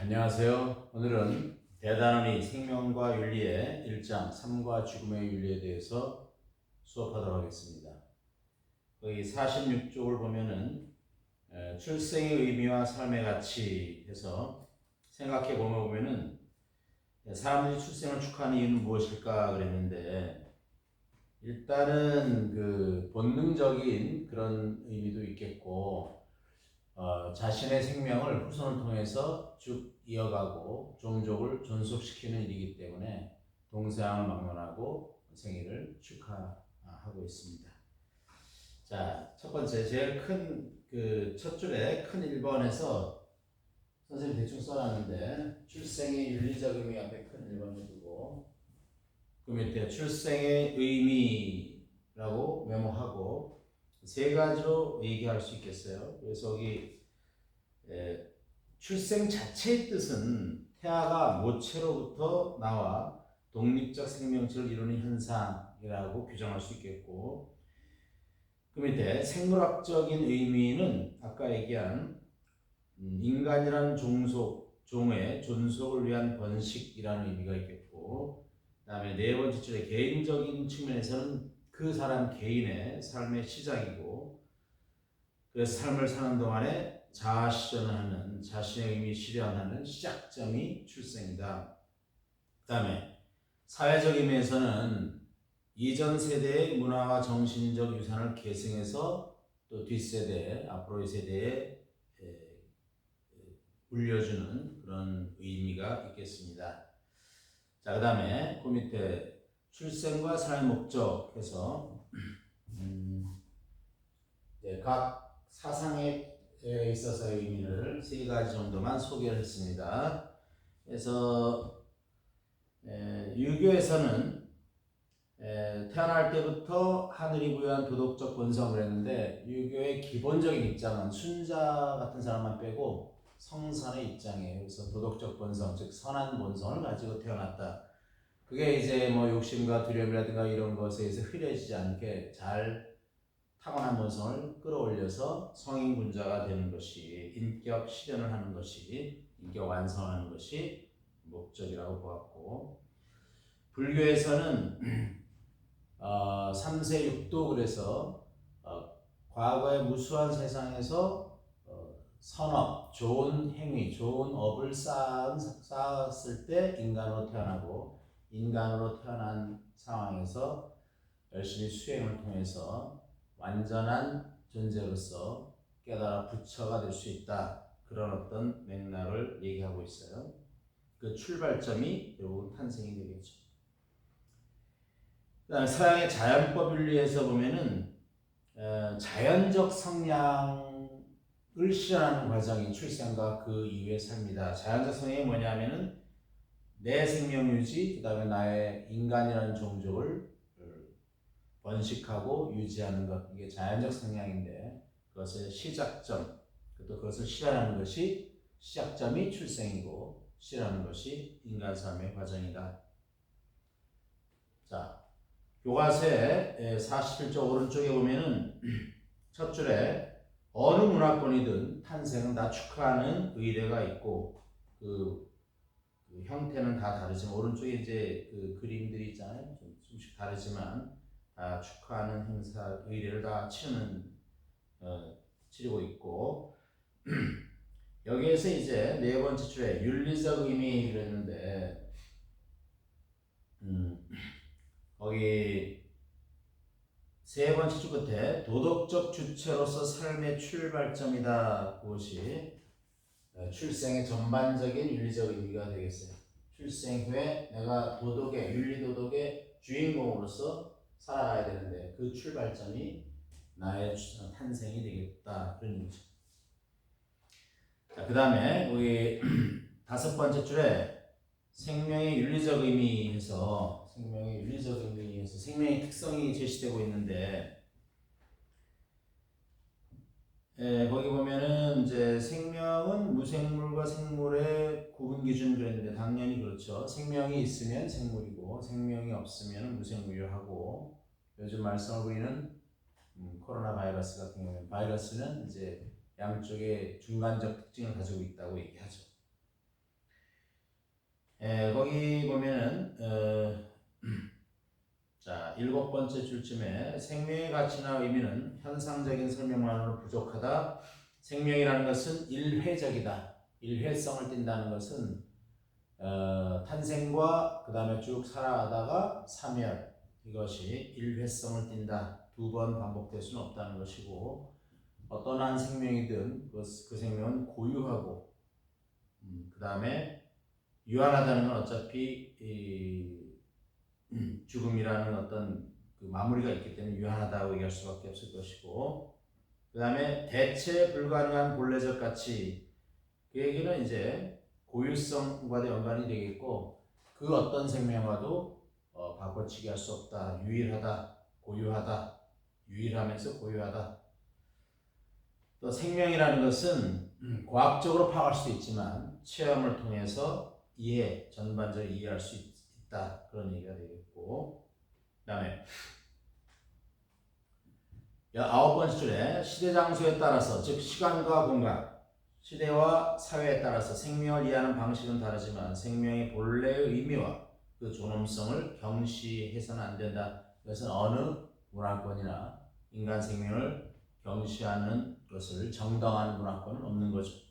안녕하세요. 오늘은 대단원이 생명과 윤리의 1장 삶과 죽음의 윤리에 대해서 수업하도록 하겠습니다. 거기 46쪽을 보면은 출생의 의미와 삶의 가치 해서 생각해 보면은 사람들이 출생을 축하하는 이유는 무엇일까 그랬는데, 일단은 그 본능적인 그런 의미도 있겠고, 자신의 생명을 후손을 통해서 쭉 이어가고 종족을 존속시키는 일이기 때문에 동서양을 막론하고 생일을 축하하고 있습니다. 자, 첫 번째 제일 큰 그 첫 줄에 큰 1번에서 선생님 대충 써놨는데, 출생의 윤리적 의미 앞에 큰 1번을 두고 그 밑에 출생의 의미라고 메모하고 세 가지로 얘기할 수 있겠어요. 그래서 여기 출생 자체의 뜻은 태아가 모체로부터 나와 독립적 생명체를 이루는 현상이라고 규정할 수 있겠고, 그 밑에 생물학적인 의미는 아까 얘기한 인간이라는 종의 존속을 위한 번식이라는 의미가 있겠고, 그 다음에 네 번째 줄에 개인적인 측면에서는 그 사람 개인의 삶의 시작이고, 그래서 삶을 사는 동안에 자아 실현하는, 자신의 의미 실현하는 시작점이 출생이다. 그 다음에 사회적 의미에서는 이전 세대의 문화와 정신적 유산을 계승해서 또 뒷세대, 앞으로의 세대에 물려주는 그런 의미가 있겠습니다. 자, 그 다음에 그 밑에 출생과 삶의 목적 해서 각 사상에 있어서의 의미를 세 가지 정도만 소개를 했습니다. 그래서 유교에서는 태어날 때부터 하늘이 부여한 도덕적 본성을 했는데, 유교의 기본적인 입장은 순자 같은 사람만 빼고 성선의 입장이에요. 그래서 도덕적 본성, 즉 선한 본성을 가지고 태어났다. 그게 이제 뭐 욕심과 두려움이라든가 이런 것에 의해서 흐려지지 않게 잘 타고난 본성을 끌어올려서 성인군자가 되는 것이, 인격 실현을 하는 것이, 인격 완성하는 것이 목적이라고 보았고, 불교에서는 3세 6도, 그래서 과거의 무수한 세상에서 선업, 좋은 행위, 좋은 업을 쌓았을 때 인간으로 태어나고, 인간으로 태어난 상황에서 열심히 수행을 통해서 완전한 존재로서 깨달아 부처가 될 수 있다. 그런 어떤 맥락을 얘기하고 있어요. 그 출발점이 결국은 탄생이 되겠죠. 그다음에 서양의 자연법 윤리에서 보면은 자연적 성량을 실현하는 과정이 출생과 그 이후의 삶이다. 자연적 성량이 뭐냐면은 내 생명 유지, 그다음에 나의 인간이라는 종족을 번식하고 유지하는 것, 이게 자연적 성향인데, 그것의 시작점, 또 그것을 실현하는 것이, 시작점이 출생이고 실현하는 것이 인간 삶의 과정이다. 자, 교과서의 41쪽 오른쪽에 보면은 첫 줄에 어느 문화권이든 탄생은 다 축하하는 의례가 있고, 그 형태는 다 다르지만 오른쪽에 이제 그 그림들이 있잖아요. 좀씩 다르지만 다 축하하는 행사, 의례를 다 치르고 있고, 여기에서 이제 네 번째 줄에 윤리적 의미 그랬는데, 거기 세 번째 줄 끝에 도덕적 주체로서 삶의 출발점이다. 그것이 출생의 전반적인 윤리적 의미가 되겠어요. 출생 후에 내가 윤리도덕의 주인공으로서 살아가야 되는데, 그 출발점이 나의 탄생이 되겠다. 그런 의미죠. 자, 그 다음에 우리 다섯 번째 줄에 생명의 윤리적 의미에서 생명의 특성이 제시되고 있는데, 거기 보면은 이제 생명은 무생물과 생물의 구분 기준 그랬는데, 당연히 그렇죠. 생명이 있으면 생물이고 생명이 없으면 무생물이라고 하고, 요즘 말썽을 부리는 코로나 바이러스 같은 경우는 바이러스는 이제 양쪽의 중간적 특징을 가지고 있다고 얘기하죠. 거기 보면은 자, 7번째 줄쯤에 생명의 가치나 의미는 현상적인 설명만으로 부족하다. 생명이라는 것은 일회적이다. 일회성을 띈다는 것은 탄생과 그 다음에 쭉 살아가다가 사멸, 이것이 일회성을 띈다. 2번 반복될 수는 없다는 것이고, 어떤 한 생명이든 그 생명은 고유하고, 그 다음에 유한하다는 건 어차피 죽음이라는 어떤 그 마무리가 있기 때문에 유한하다고 얘기할 수밖에 없을 것이고, 그 다음에 대체 불가능한 본래적 가치, 그 얘기는 이제 고유성과도 연관이 되겠고, 그 어떤 생명과도 바꿔치기 할 수 없다, 유일하다, 고유하다, 유일하면서 고유하다. 또 생명이라는 것은 과학적으로 파악할 수도 있지만 체험을 통해서 전반적으로 이해할 수 있다, 그런 얘기가 되겠고, 그 다음에 9번째 줄에 시대 장소에 따라서, 즉 시간과 공간, 시대와 사회에 따라서 생명을 이해하는 방식은 다르지만 생명의 본래의 의미와 그 존엄성을 경시해서는 안 된다. 이것은 어느 문화권이나 인간 생명을 경시하는 것을 정당한 문화권은 없는 거죠.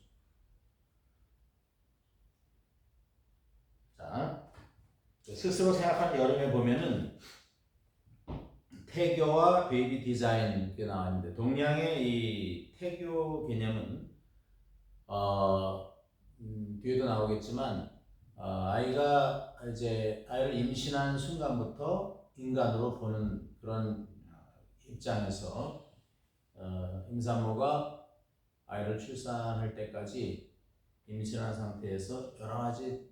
자, 스스로 생각한 여름에 보면은 태교와 베이비 디자인 게 나왔는데, 동양의 이 태교 개념은 뒤에도 나오겠지만 아이가 이제 아이를 임신한 순간부터 인간으로 보는 그런 입장에서 임산모가 아이를 출산할 때까지 임신한 상태에서 여러 가지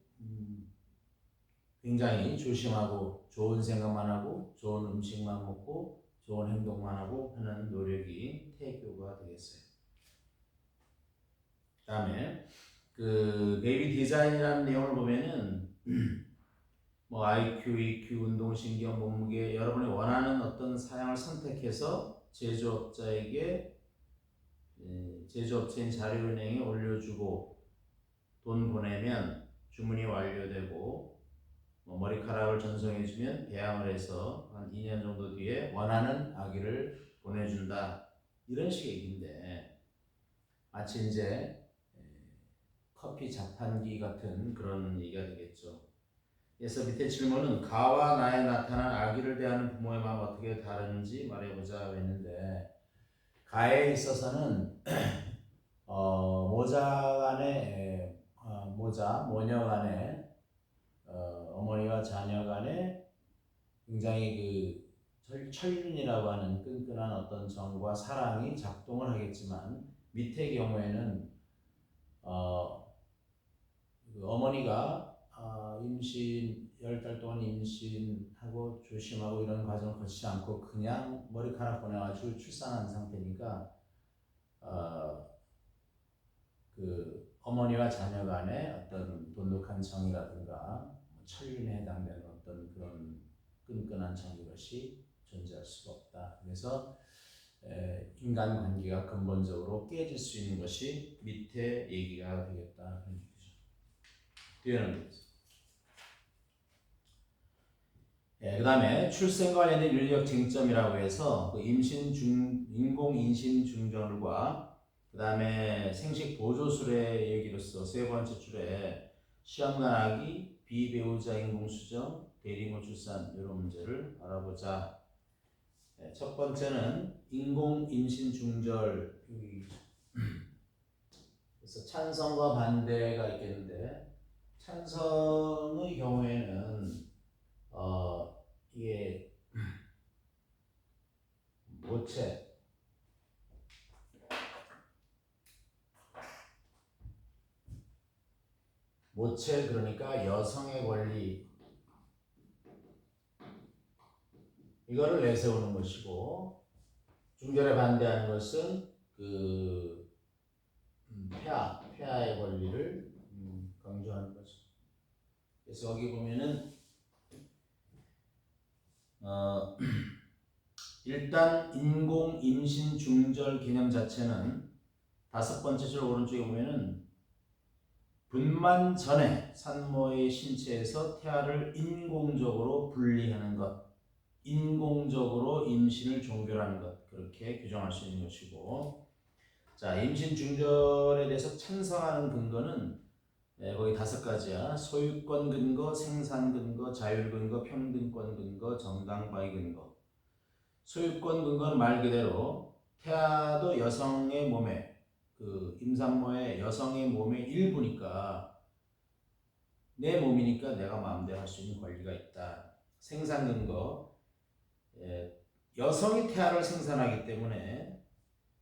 굉장히 조심하고 좋은 생각만 하고 좋은 음식만 먹고 좋은 행동만 하고 하는 노력이 태교가 되겠어요. 그 다음에 그 베이비 디자인이라는 내용을 보면은 뭐 IQ, EQ, 운동신경, 몸무게, 여러분이 원하는 어떤 사양을 선택해서 제조업자에게 제조업체인 자료은행에 올려주고 돈 보내면 주문이 완료되고, 뭐 머리카락을 전송해주면 배양을 해서 한 2년 정도 뒤에 원하는 아기를 보내준다, 이런 식의 얘기인데, 마치 이제 커피 자판기 같은 그런 얘기가 되겠죠. 그래서 밑에 질문은 가와 나에 나타난 아기를 대하는 부모의 마음 어떻게 다른지 말해보자 했는데, 가에 있어서는 모녀 간에 어머니와 자녀 간에 굉장히 그 천륜이라고 하는 끈끈한 어떤 정과 사랑이 작동을 하겠지만, 밑의 경우에는 그 어머니가 임신 10달 동안 임신하고 조심하고 이런 과정을 거치지 않고 그냥 머리카락 보내가지고 출산한 상태니까 그 어머니와 자녀 간의 어떤 돈독한 정이라든가 천륜에 해당되는 어떤 그런 끈끈한 정, 이것이 존재할 수가 없다. 그래서 인간관계가 근본적으로 깨질 수 있는 것이 밑에 얘기가 되겠다. 뒤에는 그 다음에 출생 관련된 윤리적 쟁점이라고 해서 그 인공 임신 중절과 그 다음에 생식 보조술의 얘기로서 3번째 줄에 시험관 아기, 비배우자 인공수정, 대리모 출산, 이런 문제를 알아보자. 첫 번째는 인공 임신 중절. 그래서 찬성과 반대가 있겠는데, 찬성의 경우에는 이게 모체, 그러니까 여성의 권리, 이거를 내세우는 것이고, 중절에 반대하는 것은 그 폐하의 권리를 강조하는 거죠. 그래서 여기 보면은 일단 인공 임신 중절 개념 자체는 5번째 줄 오른쪽에 보면은 분만 전에 산모의 신체에서 태아를 인공적으로 분리하는 것, 인공적으로 임신을 종결하는 것, 그렇게 규정할 수 있는 것이고, 자, 임신 중절에 대해서 찬성하는 근거는 거기 5가지야. 소유권 근거, 생산 근거, 자율 근거, 평등권 근거, 정당방위 근거. 소유권 근거는 말 그대로 태아도 여성의 몸에, 그 임산모의 여성의 몸의 일부니까 내 몸이니까 내가 마음대로 할 수 있는 권리가 있다. 생산 근거, 여성이 태아를 생산하기 때문에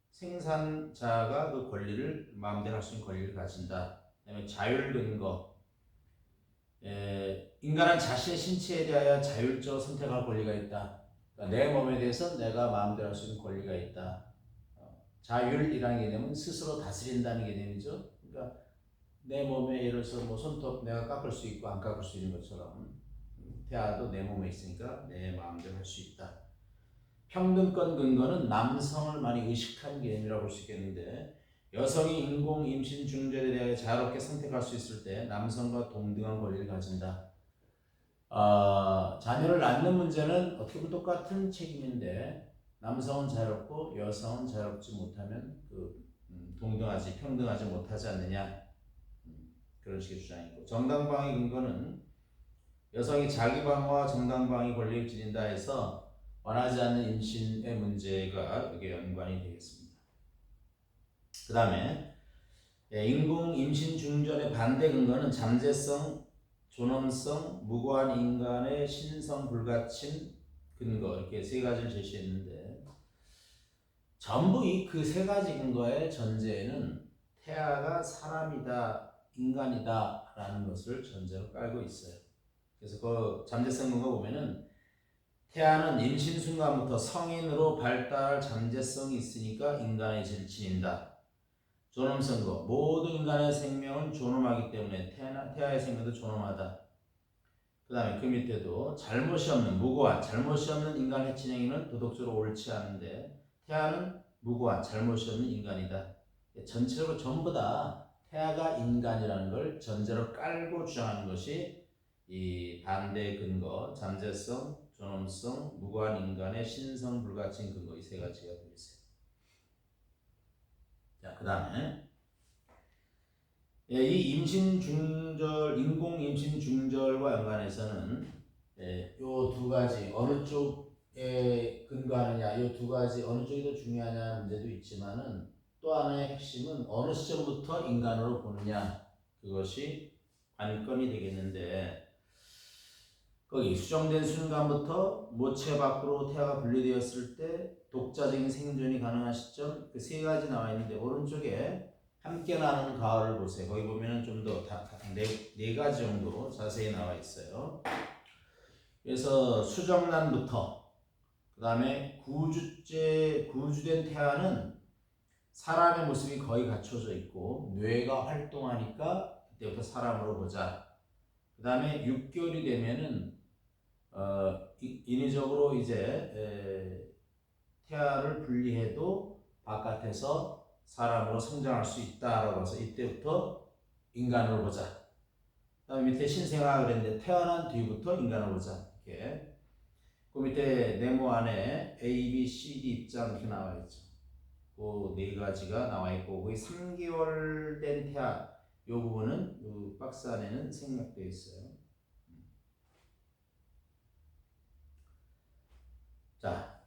생산자가 그 권리를 마음대로 할 수 있는 권리를 가진다. 그다음에 자율 근거, 인간은 자신의 신체에 대하여 자율적으로 선택할 권리가 있다. 그러니까 내 몸에 대해서 내가 마음대로 할 수 있는 권리가 있다. 자율이라는 개념은 스스로 다스린다는 개념이죠. 그러니까 내 몸에 예를 들어서 뭐 손톱 내가 깎을 수 있고 안 깎을 수 있는 것처럼 태아도 내 몸에 있으니까 내 마음대로 할 수 있다. 평등권 근거는 남성을 많이 의식한 개념이라고 볼 수 있겠는데, 여성이 인공 임신 중절에 대하여 자유롭게 선택할 수 있을 때 남성과 동등한 권리를 가진다. 자녀를 낳는 문제는 어떻게 보면 똑같은 책임인데 남성은 자유롭고 여성은 자유롭지 못하면 동등하지 평등하지 못하지 않느냐, 그런 식의 주장이고, 정당방위 근거는 여성이 자기 방어와 정당방위 권리를 지닌다 해서 원하지 않는 임신의 문제가 여기에 연관이 되겠습니다. 그 다음에 인공 임신 중절의 반대 근거는 잠재성, 존엄성, 무고한 인간의 신성 불가침 근거, 이렇게 3가지를 제시했는데, 전부 이 그 3가지 근거의 전제에는 태아가 사람이다, 인간이다 라는 것을 전제로 깔고 있어요. 그래서 그 잠재성 근거 보면은 태아는 임신 순간부터 성인으로 발달할 잠재성이 있으니까 인간의 질을 지닌다. 존엄성거, 모든 인간의 생명은 존엄하기 때문에 태아의 생명도 존엄하다. 그 다음에 그 밑에도 잘못이 없는, 무고한, 잘못이 없는 인간의 진행에는 도덕적으로 옳지 않은데 태아는 무고한, 잘못이 없는 인간이다. 전체적으로 전부 다 태아가 인간이라는 걸 전제로 깔고 주장하는 것이 이 반대 근거, 잠재성, 존엄성, 무고한 인간의 신성 불가침 근거, 이 3가지가 되겠어요. 자, 그 다음에 이 임신 중절, 인공 임신 중절과 연관해서는 요 2가지 어느 쪽에 근거하느냐, 요 2가지 어느 쪽이 더 중요하냐 문제도 있지만은 또 하나의 핵심은 어느 시점부터 인간으로 보느냐, 그것이 관건이 되겠는데, 거기 수정된 순간부터 모체 밖으로 태아가 분리되었을 때 독자적인 생존이 가능한 시점, 그 3가지 나와 있는데 오른쪽에 함께 나누는 가을을 보세요. 거기 보면은 좀 더 네 가지 정도 자세히 나와 있어요. 그래서 수정란부터 그 다음에 구주된 태아는 사람의 모습이 거의 갖춰져 있고 뇌가 활동하니까 그때부터 사람으로 보자. 그 다음에 6개월이 되면은 인위적으로 이제 태아를 분리해도 바깥에서 사람으로 성장할 수 있다라고 해서 이때부터 인간으로 보자. 그 다음에 밑에 신생아 그랬는데 태어난 뒤부터 인간으로 보자. 이렇게. 그 밑에 네모 안에 A, B, C, D 입장 이렇게 나와 있죠. 그 4가지가 나와 있고, 거기 3개월 된 태아 이 부분은 이 박스 안에는 생략되어 있어요. 자,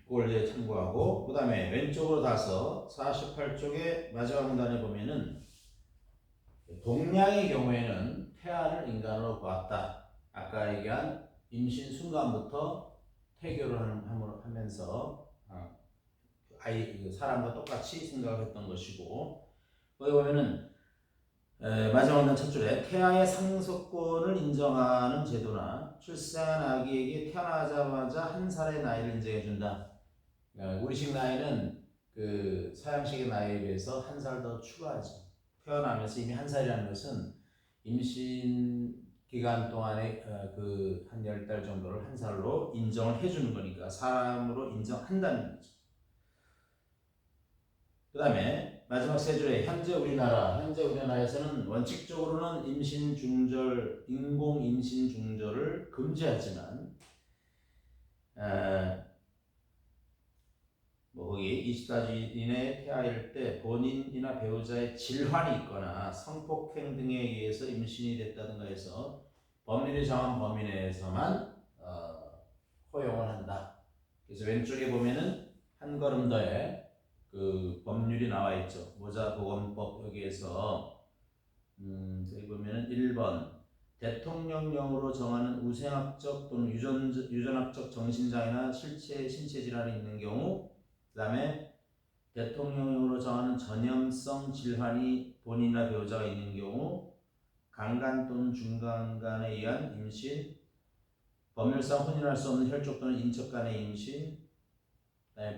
그걸 이제 참고하고, 그 다음에 왼쪽으로 가서 48쪽의 마지막 문단에 보면은 동양의 경우에는 태아를 인간으로 보았다. 아까 얘기한 임신 순간부터 태교를 하면서 사람과 똑같이 생각했던 것이고, 거기 보면은 마지막 문단 첫 줄에 태아의 상속권을 인정하는 제도나 출생한 아기에게 태어나자마자 1살의 나이를 인정해준다. 우리식 나이는 그 서양식의 나이에 비해서 1살 더 추가하죠. 태어나면서 이미 1살이라는 것은 임신 기간 동안에 그 한 10달 정도를 1살로 인정을 해주는 거니까 사람으로 인정한다는 거죠. 그 다음에 마지막 세 줄에 현재 우리나라에서는 원칙적으로는 임신 중절, 인공 임신 중절을 금지하지만 뭐 거기 24주 이내에 태아일 때 본인이나 배우자의 질환이 있거나 성폭행 등에 의해서 임신이 됐다든가 해서 법률이 정한 범위 내에서만 허용을 한다. 그래서 왼쪽에 보면은 한 걸음 더에 그 법률이 나와 있죠. 모자보건법 여기에서 여기 보면은 1번 대통령령으로 정하는 우생학적 또는 유전학적 정신장애나 신체 질환이 있는 경우, 그 다음에 대통령령으로 정하는 전염성 질환이 본인이나 배우자가 있는 경우, 강간 또는 중간간에 의한 임신, 법률상 혼인할 수 없는 혈족 또는 인척 간의 임신,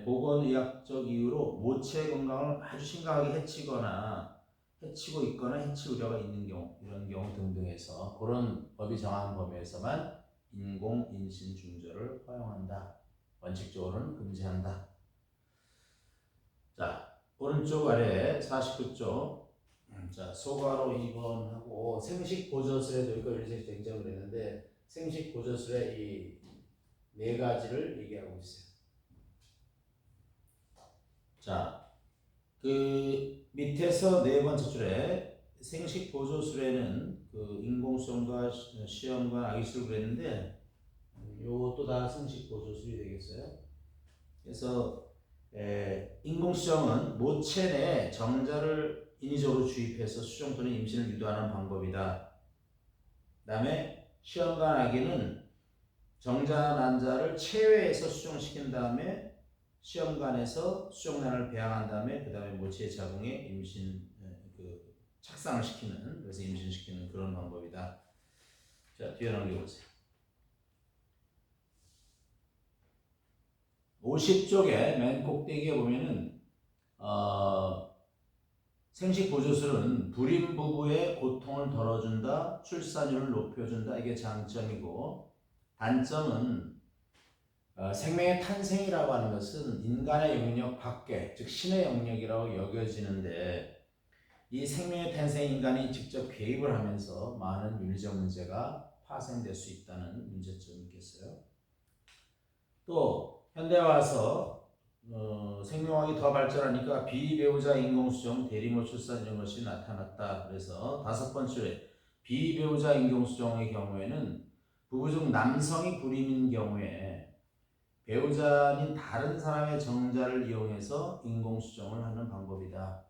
보건의학적 이유로 모체 건강을 아주 심각하게 해치고 있거나 해칠 우려가 있는 경우, 이런 경우 등등해서 그런 법이 정한 범위에서만 인공 임신 중절을 허용한다. 원칙적으로는 금지한다. 자, 오른쪽 아래 49쪽. 자, 소가로 2번 하고 생식 보조술에도 이거 일제히 쟁점을 했는데 생식 보조술의 이 네 가지를 얘기하고 있어요. 자, 그 밑에서 네 번째 줄에 생식 보조술에는 그 인공수정과 시험과 아기술을 그랬는데 요것도 다 생식 보조술이 되겠어요. 그래서 인공수정은 모체 내에 정자를 인위적으로 주입해서 수정 또는 임신을 유도하는 방법이다. 그 다음에 시험관 아기는 정자 난자를 체외에서 수정시킨 다음에 시험관에서 수정란을 배양한 다음에 그 다음에 모체의 자궁에 임신 착상을 시키는, 그래서 임신시키는 그런 방법이다. 자, 뒤에 넘겨보세요. 50쪽에 맨 꼭대기에 보면은 생식 보조술은 불임 부부의 고통을 덜어준다, 출산율을 높여준다, 이게 장점이고, 단점은 생명의 탄생이라고 하는 것은 인간의 영역 밖에, 즉 신의 영역이라고 여겨지는데, 이 생명의 탄생 인간이 직접 개입을 하면서 많은 윤리적 문제가 파생될 수 있다는 문제점이 있겠어요. 또 현대 와서 생명학이 더 발전하니까 비배우자 인공수정, 대리모 출산 이런 것이 나타났다. 그래서 다섯 번째 비배우자 인공수정의 경우에는 부부 중 남성이 불임인 경우에 배우자인 다른 사람의 정자를 이용해서 인공수정을 하는 방법이다.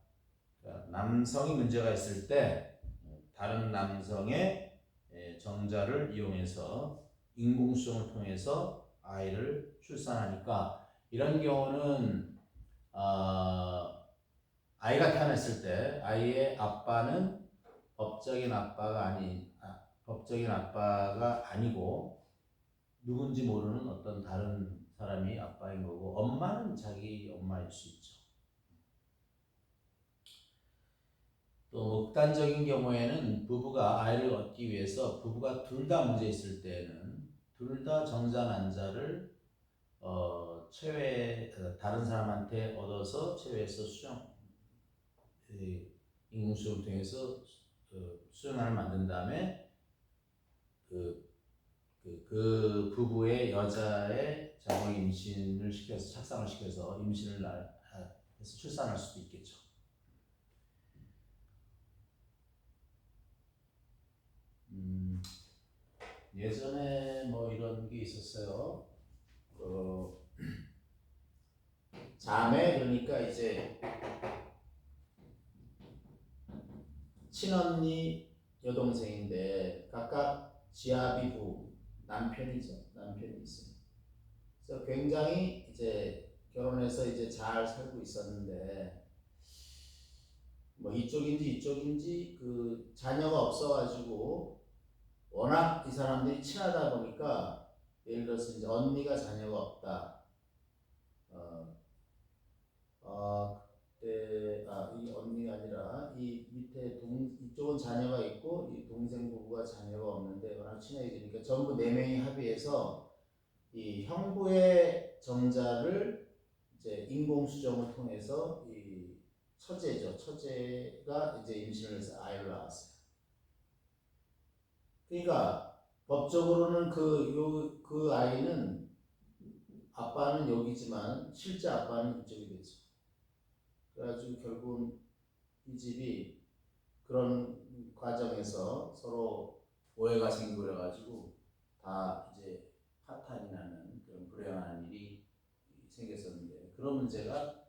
그러니까 남성이 문제가 있을 때 다른 남성의 정자를 이용해서 인공수정을 통해서 아이를 출산하니까, 이런 경우는 아이가 태어났을 때 아이의 아빠는 법적인 아빠가 아니고 누군지 모르는 어떤 다른 사람이 아빠인 거고, 엄마는 자기 엄마일 수 있죠. 또 극단적인 경우에는 부부가 아이를 얻기 위해서 부부가 둘 다 문제 있을 때는 둘 다 정자 난자를 다른 사람한테 얻어서 체외에서 인공수정을 통해서 수정란을 만든 다음에 그 부부의 여자의 자궁 임신을 시켜서 착상을 시켜서 임신을 해서 출산할 수도 있겠죠. 예전에 뭐 이런 게 있었어요. 자매, 그러니까 이제 친언니 여동생인데 각각 지아비부 남편이 있어요. 그래서 굉장히 이제 결혼해서 이제 잘 살고 있었는데 뭐 이쪽인지 그 자녀가 없어가지고 워낙 이 사람들이 친하다 보니까, 예를 들어서 이제 언니가 자녀가 없다. 그때 이 언니가 아니라 이 밑에 이쪽은 자녀가 있고 이 동생 부부가 자녀가 없는데 워낙 친해지니까 전부 네 명이 합의해서 이 형부의 정자를 이제 인공수정을 통해서 이 처제죠. 처제가 이제 임신을 해서 아이를 낳았어요. 그러니까 법적으로는 그 아이는 아빠는 여기지만 실제 아빠는 이쪽이 되죠. 그래가지고 결국은 이 집이 그런 과정에서 서로 오해가 생기고 그래가지고 다 이제 파탄이 나는 그런 불행한 일이 생겼었는데, 그런 문제가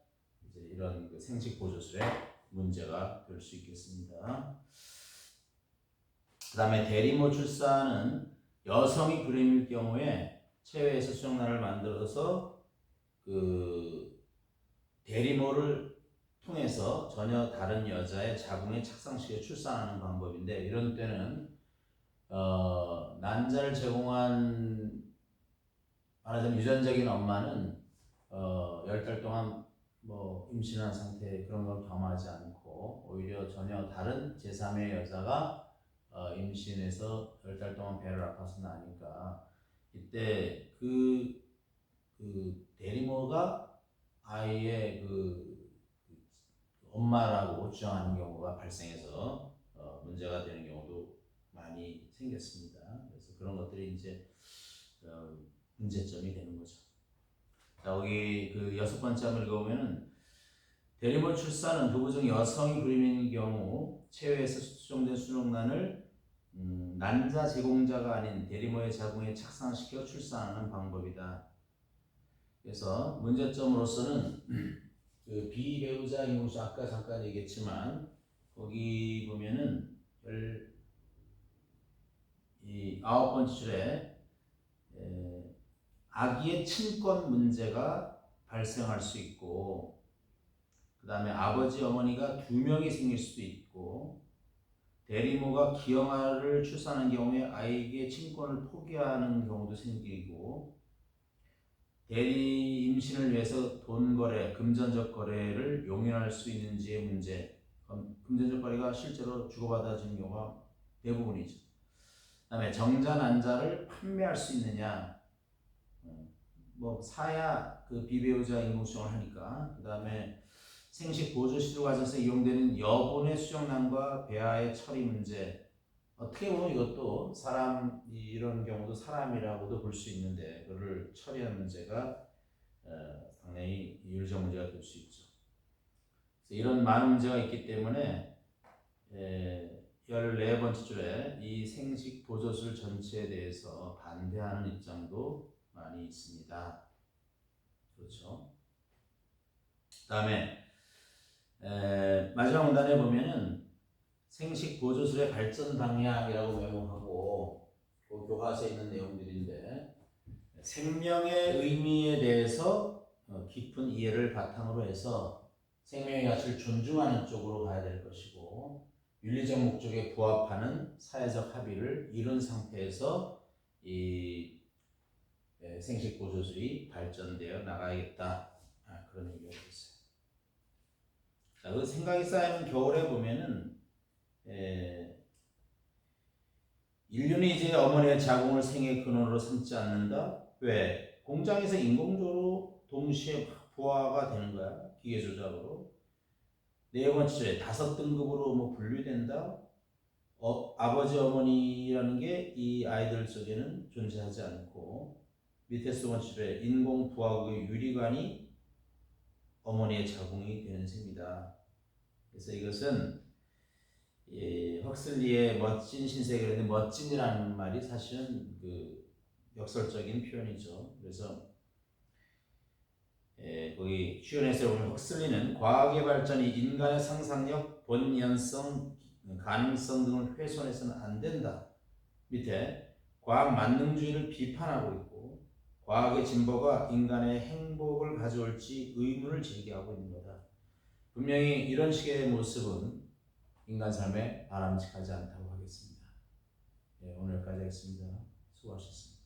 이제 이런 그 생식 보조술의 문제가 될 수 있겠습니다. 그 다음에 대리모 출산은 여성이 불임일 경우에 체외에서 수정란을 만들어서 그 대리모를 통해서 전혀 다른 여자의 자궁에 착상시켜 출산하는 방법인데, 이런 때는 난자를 제공한 말하자면 유전적인 엄마는 10달 동안 뭐 임신한 상태 그런 걸 겸하지 않고 오히려 전혀 다른 제3의 여자가 임신해서 10달 동안 배를 아파서 나니까 이때 그 대리모가 아이의 그 엄마라고 주장하는 경우가 발생해서 문제가 되는 경우도 많이 생겼습니다. 그래서 그런 것들이 이제 문제점이 되는 거죠. 자, 여기 그 6번째 한번 읽어보면은 대리모 출산은 부부 중 여성이 불임인 경우 체외에서 수정된 수정란을 난자 제공자가 아닌 대리모의 자궁에 착상시켜 출산하는 방법이다. 그래서 문제점으로서는 그 비배우자 임용수 아까 잠깐 얘기했지만 거기 보면은 이 9번째 줄에 아기의 친권 문제가 발생할 수 있고, 그 다음에 아버지 어머니가 2명이 생길 수도 있고, 대리모가 기형아를 출산한 경우에 아이에게 친권을 포기하는 경우도 생기고, 대리 임신을 위해서 돈 거래, 금전적 거래를 용인할 수 있는지의 문제, 금전적 거래가 실제로 주고받아지는 경우가 대부분이죠. 그 다음에 정자 난자를 판매할 수 있느냐, 뭐 사야 그 비배우자 인공수정을 하니까. 그 다음에 생식 보조 시술 과정에서 이용되는 여분의 수정란과 배아의 처리 문제, 어떻게 보면 이것도 사람, 이런 경우도 사람이라고도 볼 수 있는데 그를 처리하는 문제가 상당히 윤리적 문제가 될 수 있죠. 그래서 이런 많은 문제가 있기 때문에 14번째 줄에 이 생식 보조술 전체에 대해서 반대하는 입장도 많이 있습니다. 그렇죠. 그 다음에 마지막 문단에 보면은 생식 보조술의 발전 방향이라고 메모하고 그 교과서에 있는 내용들인데, 생명의 의미에 대해서 깊은 이해를 바탕으로 해서 생명의 가치를 존중하는 쪽으로 가야 될 것이고, 윤리적 목적에 부합하는 사회적 합의를 이룬 상태에서 이 생식 보조술이 발전되어 나가야겠다, 그런 얘기가 있어요. 자, 그 생각이 쌓이는 겨울에 보면은 인류는 이제 어머니의 자궁을 생의 근원으로 삼지 않는다. 왜? 공장에서 인공적으로 동시에 부화가 되는 거야, 기계 조작으로. 4번째, 5등급으로 뭐 분류된다. 아버지 어머니라는 게 이 아이들 속에는 존재하지 않고, 밑에 2번째, 인공 부화구의 유리관이 어머니의 자궁이 되는 셈이다. 그래서 이것은 헉슬리의 멋진 신세계인데, 멋진이라는 말이 사실은 그 역설적인 표현이죠. 그래서 거기 휴연에서 보면 헉슬리는 과학의 발전이 인간의 상상력, 본연성, 가능성 등을 훼손해서는 안 된다. 밑에 과학 만능주의를 비판하고 있고, 과학의 진보가 인간의 행복을 가져올지 의문을 제기하고 있는 거다. 분명히 이런 식의 모습은 인간 삶에 바람직하지 않다고 하겠습니다. 오늘까지 하겠습니다. 수고하셨습니다.